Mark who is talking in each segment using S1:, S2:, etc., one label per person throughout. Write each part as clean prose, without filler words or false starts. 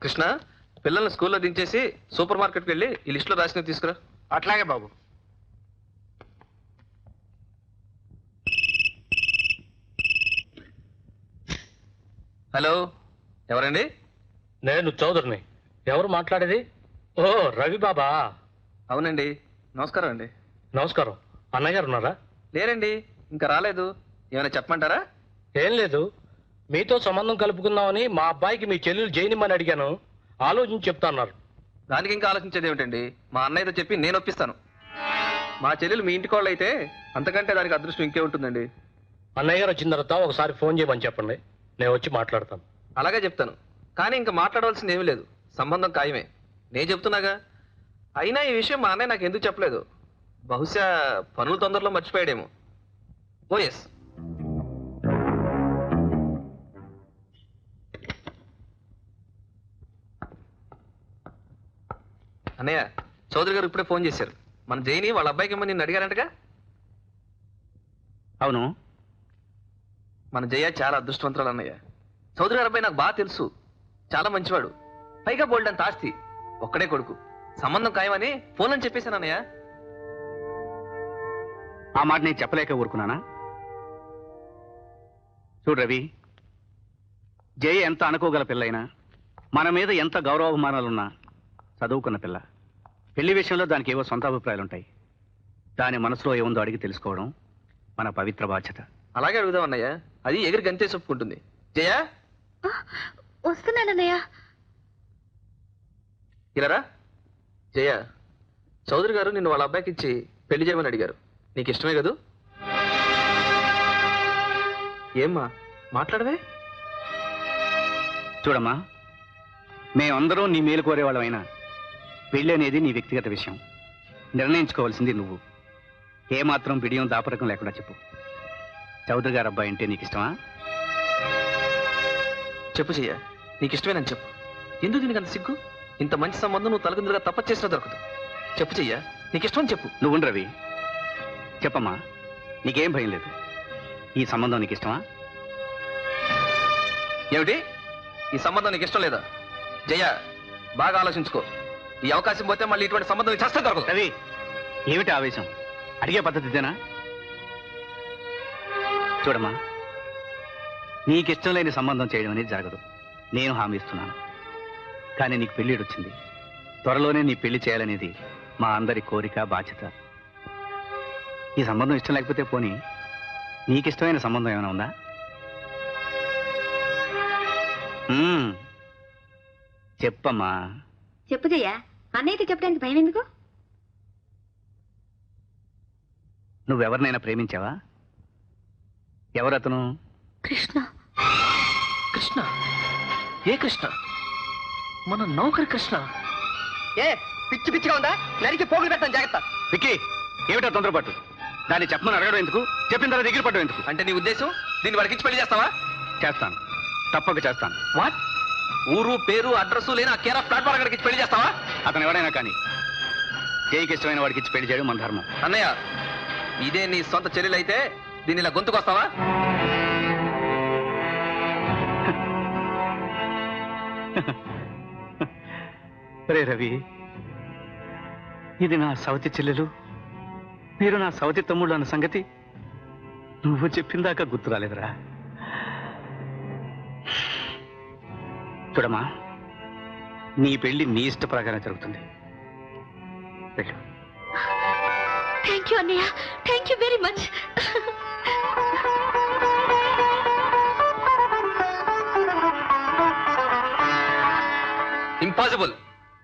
S1: కృష్ణ, పిల్లల్ని స్కూల్లో దించేసి సూపర్ మార్కెట్కి వెళ్ళి ఈ లిస్టులో రాసినవి తీసుకురా.
S2: అట్లాగే బాబు.
S1: హలో, ఎవరండి?
S3: నేను చౌదరిని. ఎవరు మాట్లాడేది? ఓ, రవి బాబా.
S1: అవునండి. నమస్కారం అండి.
S3: నమస్కారం. అన్నయ్య గారు ఉన్నారా?
S1: లేరండి, ఇంకా రాలేదు. ఏమైనా చెప్పమంటారా?
S3: ఏం లేదు, మీతో సంబంధం కలుపుకుందామని మా అబ్బాయికి మీ చెల్లెలు జైనిమ్మని అడిగాను. ఆలోచించి చెప్తా అన్నారు.
S1: దానికి ఇంకా ఆలోచించేది ఏమిటండి? మా అన్నయ్యతో చెప్పి నేను ఒప్పిస్తాను. మా చెల్లెలు మీ ఇంటి కోళ్ళు అయితే అంతకంటే దానికి అదృష్టం ఇంకే ఉంటుందండి.
S3: అన్నయ్య గారు వచ్చిన తర్వాత ఒకసారి ఫోన్ చేయమని చెప్పండి, నేను వచ్చి మాట్లాడతాను.
S1: అలాగే చెప్తాను, కానీ ఇంకా మాట్లాడవలసింది ఏమీ లేదు. సంబంధం ఖాయమే, నేను చెప్తున్నాగా. అయినా ఈ విషయం మా అన్నయ్య నాకు ఎందుకు చెప్పలేదు? బహుశా పనులు తొందరలో మర్చిపోయాడేమో. ఓ ఎస్. అన్నయ్య, చౌదరి గారు ఇప్పుడే ఫోన్ చేశారు. మన జైని వాళ్ళ అబ్బాయికి ఇమ్మని నిన్ను అడిగారంటగా?
S2: అవును.
S1: మన జయ చాలా అదృష్టవంతురాలు అన్నయ్య. చౌదరి గారి అబ్బాయి నాకు బాగా తెలుసు, చాలా మంచివాడు. పైగా బోల్డ్ అంత ఆస్తి, ఒక్కడే కొడుకు. సంబంధం ఖాయమని ఫోన్ అని చెప్పేశాను అన్నయ్య.
S2: ఆ మాట నేను చెప్పలేక ఊరుకున్నానా? చూడు రవి, జయ ఎంత అనుకోగల పిల్లైనా, మన మీద ఎంత గౌరవాభిమానాలున్నా చదువుకున్న పిల్ల. పెళ్లి విషయంలో దానికి ఏవో సొంత అభిప్రాయాలు ఉంటాయి. దాని మనసులో ఏముందో అడిగి తెలుసుకోవడం మన పవిత్ర బాధ్యత.
S1: అలాగే అడుగుదాం అన్నయ్య, అది ఎగిరి గంతే చెప్పుకుంటుంది. జయ,
S4: వస్తున్నానన్నయ్య.
S1: ఇలారా. జయ, చౌదరి గారు నిన్ను వాళ్ళ అబ్బాయికి ఇచ్చి పెళ్లి చేయమని అడిగారు. నీకు ఇష్టమే కదూ? ఏమ్మా మాట్లాడవే?
S2: చూడమ్మా, మేమందరం నీ మేలు కోరేవాళ్ళమైనా పెళ్ళి అనేది నీ వ్యక్తిగత విషయం. నిర్ణయించుకోవాల్సింది నువ్వు. ఏమాత్రం బిడియం దాపరకం లేకుండా చెప్పు. చౌదరి గారు అబ్బాయి అంటే నీకు ఇష్టమా?
S1: చెప్పు చెయ్య, నీకు ఇష్టమేనని చెప్పు. ఎందుకు దీనికి అంత సిగ్గు? ఇంత మంచి సంబంధం నువ్వు తలకిందులుగా తప్ప చేసినా దొరకదు. చెప్పు చెయ్య, నీకు ఇష్టమని చెప్పు.
S2: నువ్వు రవి, చెప్పమ్మా, నీకేం భయం లేదు. ఈ సంబంధం నీకు ఇష్టమా?
S1: ఏమిటి, ఈ సంబంధం నీకు ఇష్టం లేదా? జయ, బాగా ఆలోచించుకో. ఈ అవకాశం పోతే మళ్ళీ ఇటువంటి సంబంధం చేస్తే దొరకదు.
S2: రవి, ఏమిటి ఆవేశం? అడిగే పద్ధతి ఇదేనా? చూడమ్మా, నీకిష్టం లేని సంబంధం చేయడం అనేది జరగదు, నేను హామీ ఇస్తున్నాను. కానీ నీకు పెళ్ళిడు వచ్చింది, త్వరలోనే నీ పెళ్లి చేయాలనేది మా అందరి కోరిక, బాధ్యత. ఈ సంబంధం ఇష్టం లేకపోతే పోనీ, నీకిష్టమైన సంబంధం ఏమైనా ఉందా? చెప్పమ్మా.
S4: చెప్పు జయ్యా, అన్నయ్యతో చెప్పడానికి భయం ఎందుకు?
S2: నువ్వెవరినైనా ప్రేమించావా? ఎవరతను?
S4: కృష్ణ.
S1: కృష్ణ? ఏ కృష్ణ? మన నౌకరి కృష్ణ?
S5: ఏ పిచ్చి పిచ్చిగా ఉందా? నరికి పోగులు పెట్టాను, జాగ్రత్త.
S2: విక్కీ, ఏమిటా తొందరపాటు? దాన్ని చెప్పమని అడగడం ఎందుకు? చెప్పిన తర్వాత దగ్గర పడడం ఎందుకు?
S1: అంటే నీ ఉద్దేశం దీన్ని వాడికి ఇచ్చి పెళ్లి చేస్తావా?
S2: చేస్తాను, తప్పక చేస్తాను.
S1: వాట్? ఊరు పేరు అడ్రస్ లేని ఆ కేరా ప్లాట్ఫామ్ అక్కడికి ఇచ్చి పెళ్లి చేస్తావా?
S2: అతను ఎవడైనా కానీ జైకి ఇష్టమైన వాడికి ఇచ్చి పెళ్లి చేయడం మన ధర్మం.
S1: అన్నయ్య, ఇదే నీ సొంత చెల్లెలైతే దీన్ని ఇలా గొంతుకొస్తావా?
S2: రే రవి, ఇది నా సవతి చెల్లెలు, మీరు నా సవతి తమ్ముళ్ళు అన్న సంగతి నువ్వు చెప్పిందాకా గుర్తు రాలేదురా. చూడమ్మా, నీ పెళ్లి నీ ఇష్ట ప్రకారం జరుగుతుంది. వెళ్ళు.
S4: థ్యాంక్ యూ అన్నయ్య, thank you very much.
S1: Impossible.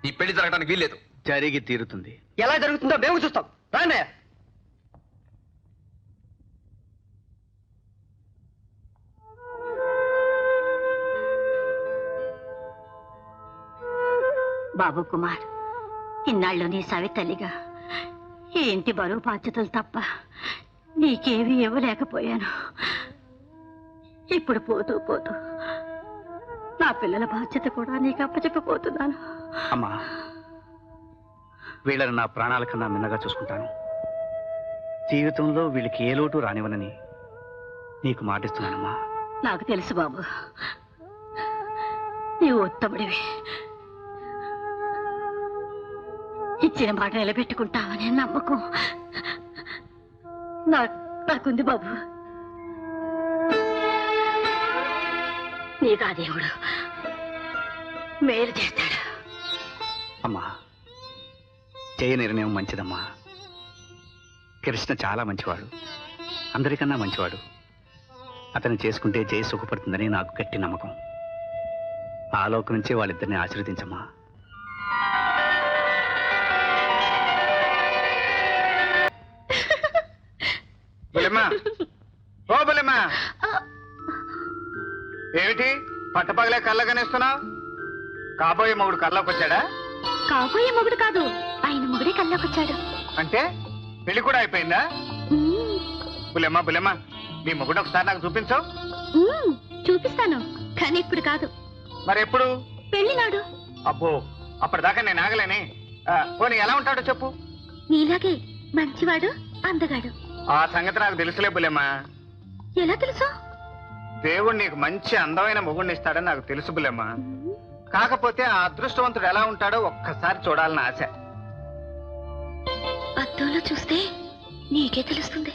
S1: ఈ పెళ్లి జరగడానికి వీల్లేదు.
S2: జరిగి తీరుతుంది.
S5: ఎలా జరుగుతుందో మేము చూస్తాం. రాండి.
S4: బాబు కుమార్, ఇన్నాళ్ళు నీ సవితల్లిగా ఈ ఇంటి బరువు బాధ్యతలు తప్ప నీకేమీ ఇవ్వలేకపోయాను. ఇప్పుడు పోతూ పోతూ నా పిల్లల బాధ్యత కూడా నీకు అప్పచెప్పబోతున్నాను.
S2: అమ్మా, వీళ్ళని నా ప్రాణాల కన్నా మిన్నగా చూసుకుంటాను. జీవితంలో వీళ్ళకి ఏ లోటు రానివ్వనని నీకు మాటిస్తున్నానమ్మా.
S4: నాకు తెలుసు బాబు, నీవు ఉత్తముడివి. ఇచ్చిన మాట నిలబెట్టుకుంటావనే నమ్మకం నాకుంది బాబు. నీకు ఆ దేవుడు మేలు చేస్తాడు.
S2: అమ్మా, జయ నిర్ణయం మంచిదమ్మా. కృష్ణ చాలా మంచివాడు, అందరికన్నా మంచివాడు. అతను చేసుకుంటే జయ సుఖపడుతుందని నాకు గట్టి నమ్మకం. ఆ లోకం నుంచే వాళ్ళిద్దరిని ఆశీర్వదించమ్మా.
S5: ఏమిటి పట్టపగలే కళ్ళకనేస్తున్నావు? కాబోయే మొగుడు కళ్ళకి వచ్చాడా?
S4: కాబోయే మొగుడు కాదు, ఆయన మొగుడే కల్లోకొచ్చాడు.
S5: అంటే పెళ్లి కూడా అయిపోయిందా? బుల్లెమ్మా బుల్లెమ్మా, నీ మొగుడు ఒకసారి నాకు చూపించవు?
S4: చూపిస్తాను, కానీ ఇప్పుడు కాదు.
S5: మరి ఎప్పుడు?
S4: పెళ్లినాడు.
S5: అబ్బో, అప్పటిదాకా నేను ఆగలేని. పోనీ ఎలా ఉంటాడో చెప్పు.
S4: నీలాగే మంచివాడు, అందగాడు.
S5: ఆ సంగతి నాకు తెలుసులే బుల్లెమ్మా.
S4: ఎలా తెలుసు?
S5: దేవుడు నీకు మంచి అందమైన మొగుడిని ఇస్తాడని నాకు తెలుసు బుల్లెమ్మా. కాకపోతే ఆ అదృష్టవంతుడు ఎలా ఉంటాడో ఒక్కసారి చూడాలని ఆశ.
S4: అద్దంలో చూస్తే నీకే తెలుస్తుంది.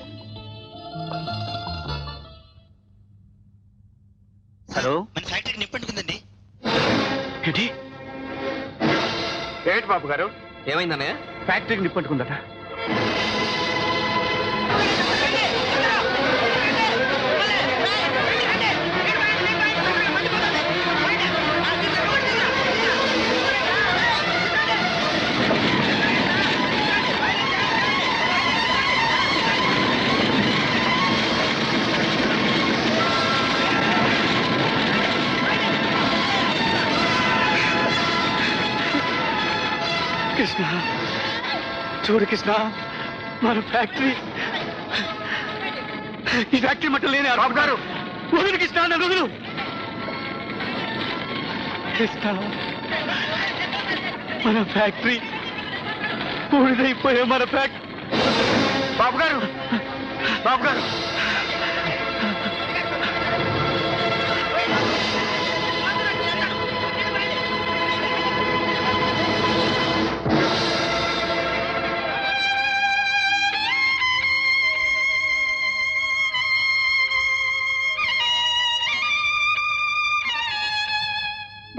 S2: హలో,
S6: మన ఫ్యాక్టరీ నిప్పంటుకుందండి.
S2: ఏంటి
S5: ఏంటి బాబు గారు?
S1: ఏమైందన్నయ్య?
S2: ఫ్యాక్టరీకి నిప్పట్టుకుందట. కృష్ణ, చూడు కృష్ణ, మన ఫ్యాక్టరీ, ఈ ఫ్యాక్టరీ మట్టం లేని బాబు గారు. వదులు కృష్ణ, నన్ను వదులు కృష్ణ. మన ఫ్యాక్టరీ పూడిదైపోయే మన ఫ్యాక్టరీ.
S5: బాబు గారు, బాబు గారు,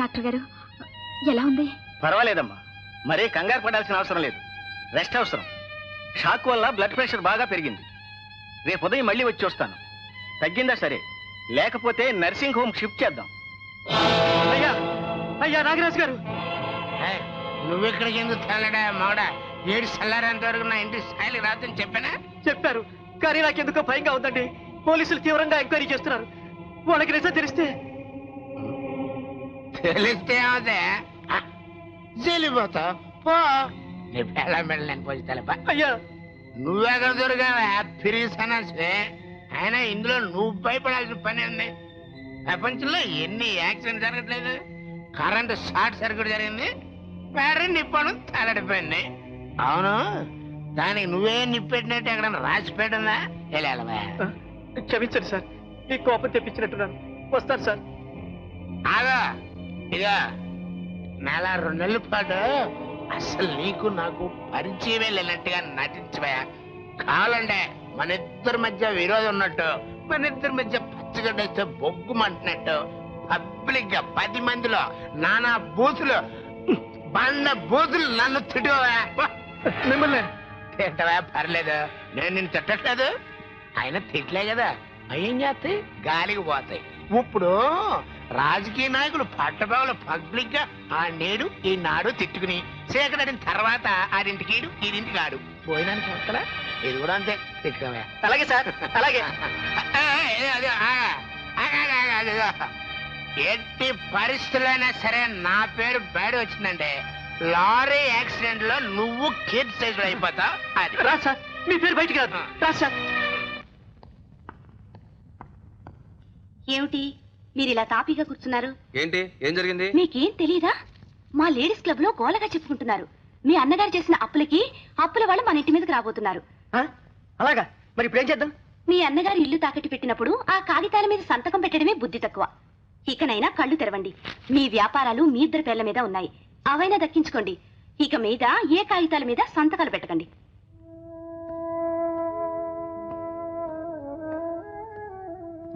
S4: డాక్టర్ గారు, ఎలా ఉంది?
S2: పర్వాలేదమ్మా, మరే కంగారు పడాల్సిన అవసరం లేదు. రెస్ట్ అవసరం. షాక్ వల్ల బ్లడ్ ప్రెషర్ బాగా పెరిగింది. రేపు ఉదయం మళ్ళీ వచ్చి వస్తాను. తగ్గిందా సరే, లేకపోతే నర్సింగ్ హోమ్ షిఫ్ట్ చేద్దాం. అయ్యా, అయ్యా నాగరాజు గారు.
S7: నువ్వెక్కడికి ఎందుకు తెల్లడా మావడా? ఏడు చల్లారేంత వరకు నా ఇంటి స్థాయికి రాదని చెప్పానా?
S2: చెప్పారు, కానీ నాకెందుకో భయంగా ఉందండి. పోలీసులు తీవ్రంగా ఎంక్వైరీ చేస్తున్నారు. వాళ్ళకి నిజం తెలిస్తే
S7: తెలిస్తే చెల్లిపోతావు. పో, నీ పెళ్ళ మెడలు నేను పోయి తెలపా.
S2: అయ్యా,
S7: నువ్వెక్కడ దొరికావా ఫిరీసనస్వే? అయినా ఇందులో నువ్వు భయపడాల్సిన పని ఉంది. ప్రపంచంలో ఎన్ని యాక్సిడెంట్ జరగట్లేదు. కరెంటు షార్ట్ సర్క్యూట్ జరిగింది, వేరే నిప్పను తలడిపోయింది. అవును, దానికి నువ్వే నిప్పెట్టినట్టు ఎక్కడన్నా రాసి పెట్టిందా? వెళ్ళవా?
S2: క్షమించండి సార్, ఈ కోపం తెప్పించినట్టున్నాను. వస్తాను సార్.
S7: ఆగా, ఇదిగా 4-2 నెలల పాటు అసలు నీకు నాకు పరిచయమే లేనట్టుగా నటించవా. కావాలంటే మన ఇద్దరి మధ్య విరోధం ఉన్నట్టు, మన ఇద్దరి మధ్య పచ్చగడ్డేస్తే బొగ్గుమంటున్నట్టు పబ్లిక్ గా 10 మందిలో నానా బూతులు, బండ బూతులు నన్ను తిట్టుకోవా.
S2: మిమ్మల్ని
S7: తిట్టవా? పర్లేదు, నేను నిన్ను తిట్టట్లేదు. ఆయన తిట్టలే కదా, ఏం చేస్తే గాలికి పోతాయి. ఇప్పుడు రాజకీయ నాయకులు పట్టపగలు పబ్లిక్ గా ఆ నేడు ఈ నాడు తిట్టుకుని సేకరడిన తర్వాత ఆరింటికి ఈడింటికి ఆడు పోయినానికి వస్తలా. ఇది కూడా అంతే, తిట్టుకోవా.
S2: అలాగే సార్, అలాగే.
S7: ఎట్టి పరిస్థితులైనా సరే నా పేరు బయట వచ్చిందంటే లారీ యాక్సిడెంట్ లో నువ్వు కీర్తి అయిపోతావు. అది
S2: రా సార్, మీ పేరు బయటికి రాదు. రా సార్.
S4: ఏమిటి మీరు ఇలా తాపీగా కూర్చున్నారు?
S1: ఏంటి, ఏం జరిగింది?
S4: మీకేం తెలీదా? మా లేడీస్ క్లబ్ లో గోలగా చెప్పుకుంటున్నారు. మీ అన్నగారు చేసిన అప్పుల వాళ్ళు మన ఇంటి మీదకి రాబోతున్నారు.
S5: అలాగా? మరి ఇప్పుడు ఏం చేద్దాం?
S4: మీ అన్నగారు ఇల్లు తాకట్టు పెట్టినప్పుడు ఆ కాగితాల మీద సంతకం పెట్టడమే బుద్ధి తక్కువ. ఇకనైనా కళ్ళు తెరవండి. మీ వ్యాపారాలు మీ ఇద్దరి పేర్ల మీద ఉన్నాయి, అవైనా దక్కించుకోండి. ఇక మీద ఏ కాగితాల మీద సంతకాలు పెట్టకండి.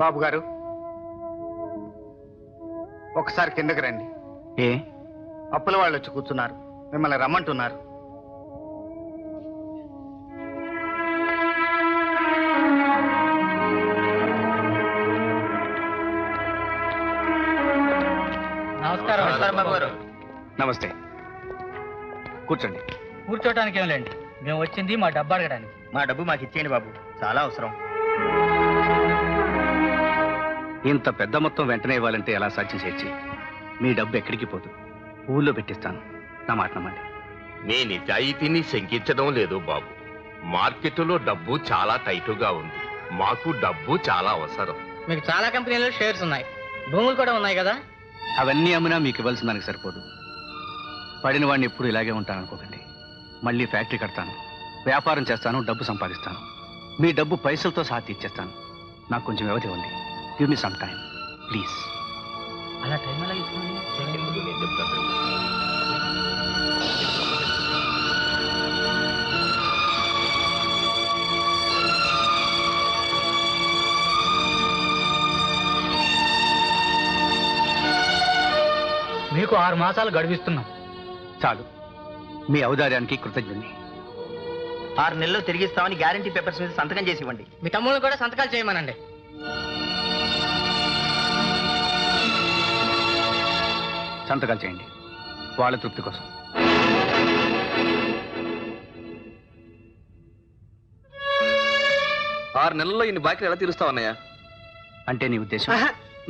S5: బాబు గారు ఒకసారి కిందకి రండి.
S2: ఏ
S5: అప్పుల వాళ్ళు వచ్చి కూర్చున్నారు, మిమ్మల్ని రమ్మంటున్నారు.
S2: నమస్తే, కూర్చోండి.
S6: కూర్చోటానికి ఏం లేండి, మేము వచ్చింది మా డబ్బు అడగడానికి.
S8: మా డబ్బు మాకు ఇచ్చేయండి బాబు, చాలా అవసరం.
S2: ఇంత పెద్ద మొత్తం వెంటనే ఇవ్వాలంటే ఎలా సాధ్యం చేర్చి? మీ డబ్బు ఎక్కడికి పోదు, ఊళ్ళో పెట్టిస్తాను, నా మాట నమ్మండి.
S9: నీ నిజాయితీని శంకించడం లేదు బాబు. మార్కెట్లో డబ్బు చాలా టైటుగా ఉంది. మాకు డబ్బు చాలా అవసరం.
S6: మీకు చాలా కంపెనీలో షేర్స్ ఉన్నాయి, భూములు కూడా ఉన్నాయి కదా.
S2: అవన్నీ అమ్మినా మీకు ఇవ్వాల్సిన దానికి సరిపోదు. పడిన వాడిని ఎప్పుడు ఇలాగే ఉంటాను అనుకోకండి. మళ్ళీ ఫ్యాక్టరీ కడతాను, వ్యాపారం చేస్తాను, డబ్బు సంపాదిస్తాను. మీ డబ్బు పైసలతో సహా తీర్చేస్తాను. నాకు కొంచెం వ్యవధి ఇవ్వండి. Give me some time please.
S6: అలా టైం ఎలా ఇస్తున్నాను?
S9: ఎందుకు నేను చెప్తాను.
S6: మీకు 6 మాసాలు గడిపిస్తున్నాం.
S2: చాలు, మీ ఔదార్యానికి కృతజ్ఞుని.
S8: 6 నెలల్లో తిరిగిస్తామని గ్యారంటీ పేపర్స్ మీద సంతకం చేసి ఇవ్వండి.
S6: మీ తమ్ముళ్ళు కూడా సంతకాలు చేయమనండి.
S2: సంతకాలు చేయండి, వాళ్ళ తృప్తి కోసం.
S1: ఆరు నెలల్లో ఇన్ని బాకీలు ఎలా తీరుస్తావు అన్నయ్య?
S2: అంటే నీ ఉద్దేశం?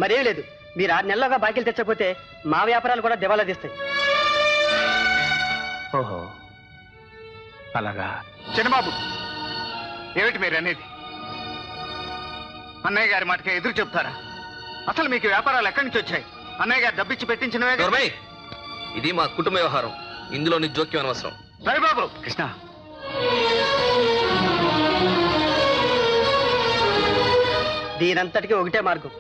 S6: మరేం లేదు, మీరు 6 నెలలుగా బాకీలు తెచ్చకపోతే మా వ్యాపారాలు కూడా దివాలా తీస్తాయి.
S2: ఓహో, అలాగా.
S5: చిన్నబాబు, ఏమిటి మీరు అనేది? అన్నయ్య గారి మాటకి ఎదురు చెప్తారా? అసలు మీకు వ్యాపారాలు ఎక్కడి నుంచి వచ్చాయి? అన్నయ్య గారు డబ్బిచ్చి పెట్టించినవే.
S1: దొరబాయ్, ఇది మా కుటుంబ వ్యవహారం, ఇందులో నీ జోక్యం అనవసరం.
S5: రవిబాబు,
S2: కృష్ణ,
S6: దీనంతటికి ఒకటే మార్గం,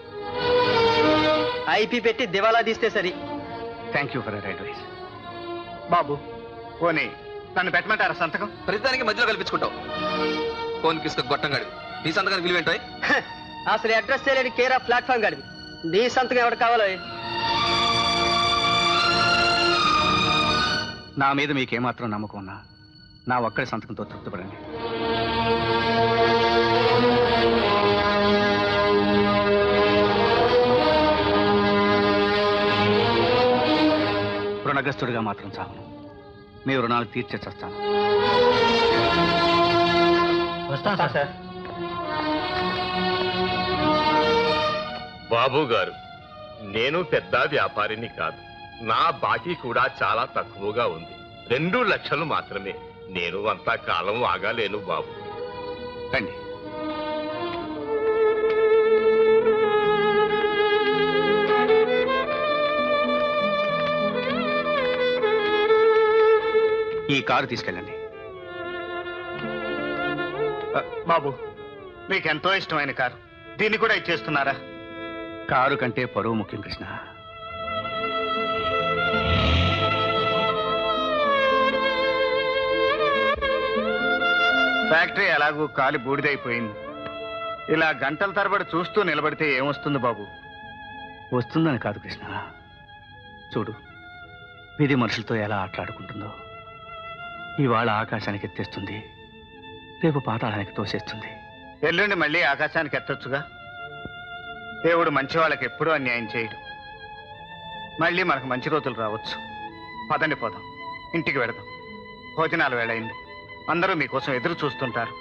S6: ఐపీ పెట్టి దివాలా తీస్తే సరి.
S2: Thank you for your advice.
S5: బాబు పోనీ నన్ను పెట్టమంటారా సంతకం?
S1: ప్రతిదానికి మధ్యలో కల్పించుకుంటావు. ఫోన్ కిసుక గొట్టంగాడు, నీ సంతకానికి విలువేంటాయి?
S6: అసలు అడ్రస్ చేయలేని కేరా ప్లాట్ఫామ్ గడివి, నీ సంతకం ఎవరికి కావాలో?
S2: నా మీద మీకేమాత్రం నమ్మకం ఉన్నా నా ఒక్కడి సంతకంతో తృప్తిపడండి. రుణగ్రస్తుడిగా మాత్రం చాలను, మీ రుణాలు తీర్చే చేస్తాను.
S6: వస్తాను సార్.
S9: బాబు గారు, నేను పెద్ద వ్యాపారిని కాదు. నా బాకీ కూడా చాలా తక్కువగా ఉంది, 2 లక్షలు మాత్రమే. నేను అంత కాలం ఆగాలేను బాబు.
S2: రండి. ఈ కారు తీసుకెళ్ళండి.
S5: బాబు, మీకు ఎంతో ఇష్టమైన కారు, దీన్ని కూడా ఇచ్చేస్తున్నారా?
S2: కారు కంటే పరువు ముఖ్యం కృష్ణ.
S5: ఫ్యాక్టరీ ఎలాగూ కాలి బూడిదైపోయింది. ఇలా గంటల తరబడి చూస్తూ నిలబడితే ఏమొస్తుంది బాబు?
S2: వస్తుందని కాదు కృష్ణ, చూడు విధి మనుషులతో ఎలా ఆటలాడుకుంటుందో. ఇవాళ ఆకాశానికి ఎత్తేస్తుంది, రేపు పాతాళానికి తోసేస్తుంది.
S5: ఎల్లుండి మళ్ళీ ఆకాశానికి ఎత్తొచ్చుగా. దేవుడు మంచి వాళ్ళకి ఎప్పుడూ అన్యాయం చేయడు. మళ్ళీ మనకు మంచి రోజులు రావచ్చు. పదండి పోదాం, ఇంటికి వెళదాం. భోజనాలు వేళయింది, అందరూ మీకోసం ఎదురు చూస్తుంటారు.